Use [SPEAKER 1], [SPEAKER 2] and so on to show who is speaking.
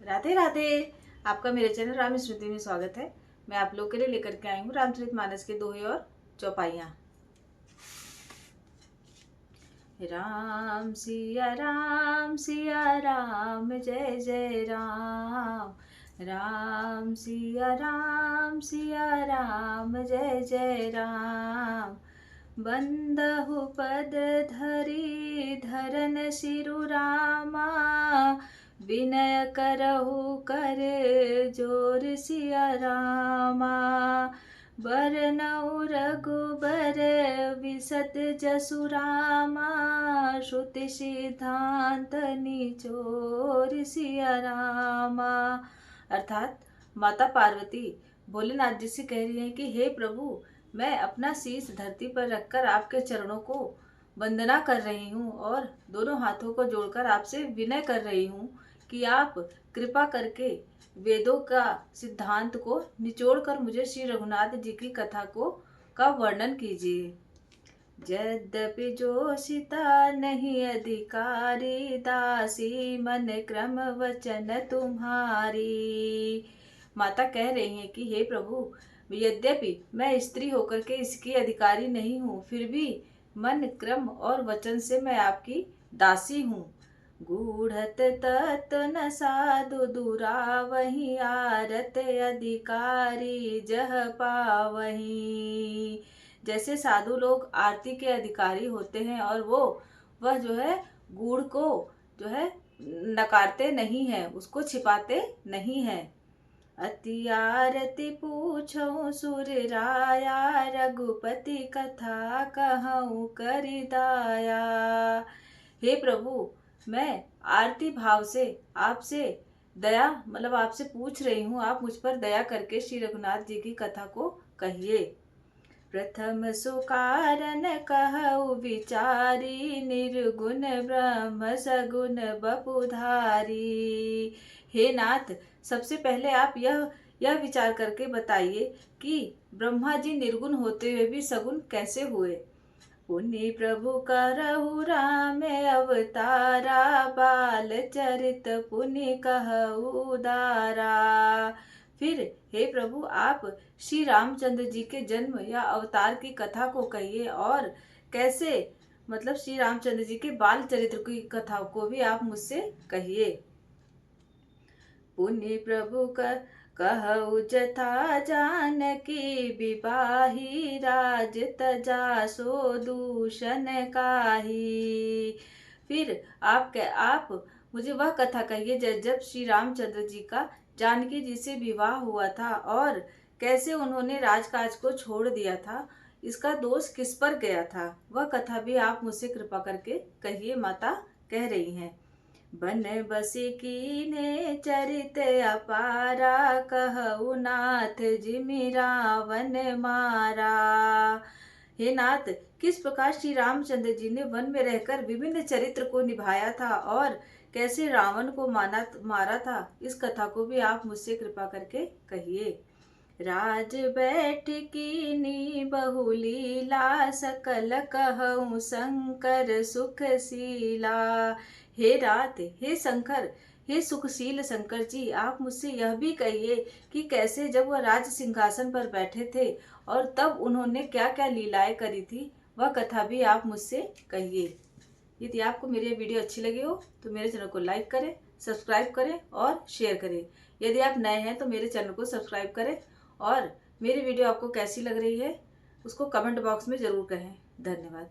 [SPEAKER 1] राधे राधे। आपका मेरे चैनल राम स्मृति में स्वागत है। मैं आप लोग के लिए लेकर के आई हूँ रामचरितमानस के दोहे और चौपाइयाँ। राम सिया राम जय जय राम। राम सिया राम जय जय राम। बंदहु पद धरी धरन सिरु रामा। विनय करहु कर जोर सिया रामा। बरनउ रघुबर विसत जसु रामा। श्रुति सिद्धांत निचोर सिया रामा। अर्थात माता पार्वती भोलेनाथ जी से कह रही है कि हे प्रभु, मैं अपना शीश धरती पर रखकर आपके चरणों को वंदना कर रही हूँ और दोनों हाथों को जोड़कर आपसे विनय कर रही हूँ कि आप कृपा करके वेदों का सिद्धांत को निचोड़ कर मुझे श्री रघुनाथ जी की कथा का वर्णन कीजिए। यद्यपि जोशिता नहीं अधिकारी, दासी मन क्रम वचन तुम्हारी। माता कह रही हैं कि हे प्रभु, यद्यपि मैं स्त्री होकर के इसकी अधिकारी नहीं हूँ, फिर भी मन क्रम और वचन से मैं आपकी दासी हूँ। गूढ़त तत् न साधु दूरा, वही आरत अधिकारी जह पावही। जैसे साधु लोग आरती के अधिकारी होते हैं और वह जो है गूढ़ को जो है नकारते नहीं हैं, उसको छिपाते नहीं हैं। अति आरती पूछो सुर राया, रघुपति कथा कहूँ करिदाया। हे प्रभु, मैं आरती भाव से आपसे दया आपसे पूछ रही हूँ, आप मुझ पर दया करके श्री रघुनाथ जी की कथा को कहिए। प्रथम सुकारण कहु विचारी, निर्गुण ब्रह्म सगुण बपुधारी। हे नाथ, सबसे पहले आप यह विचार करके बताइए कि ब्रह्मा जी निर्गुण होते हुए भी सगुण कैसे हुए। पुनि प्रभु करहु राम अवतारा, बाल चरित पुनि कहु दारा। फिर हे प्रभु, आप श्री रामचंद्र जी के जन्म या अवतार की कथा को कहिए और कैसे श्री रामचंद्र जी के बाल चरित्र की कथा को भी आप मुझसे कहिए। पुनि प्रभु कहु जथा जानकी विवाही, राज तजा सो दूषण काही। फिर आप मुझे वह कथा कहिए जब श्री रामचंद्र जी का जानकी जी से विवाह हुआ था और कैसे उन्होंने राजकाज को छोड़ दिया था, इसका दोष किस पर गया था, वह कथा भी आप मुझसे कृपा करके कहिए। माता कह रही हैं। बन बसी कीने चरित अपारा, कहु नाथ जिमि रावण मारा। हे नाथ, किस प्रकार श्री रामचंद्र जी ने वन में रहकर विभिन्न चरित्र को निभाया था और कैसे रावण को मारा था, इस कथा को भी आप मुझसे कृपा करके कहिए। राज बैठ कीनी बहुलीला, सकल कहूँ शंकर सुखशीला। हे रात, हे शंकर, हे सुखशील शंकर जी, आप मुझसे यह भी कहिए कि कैसे जब वह राज सिंहासन पर बैठे थे और तब उन्होंने क्या क्या लीलाएं करी थी, वह कथा भी आप मुझसे कहिए। यदि आपको मेरी वीडियो अच्छी लगी हो तो मेरे चैनल को लाइक करें, सब्सक्राइब करें और शेयर करें। यदि आप नए हैं तो मेरे चैनल को सब्सक्राइब करें और मेरी वीडियो आपको कैसी लग रही है उसको कमेंट बॉक्स में ज़रूर कहें। धन्यवाद।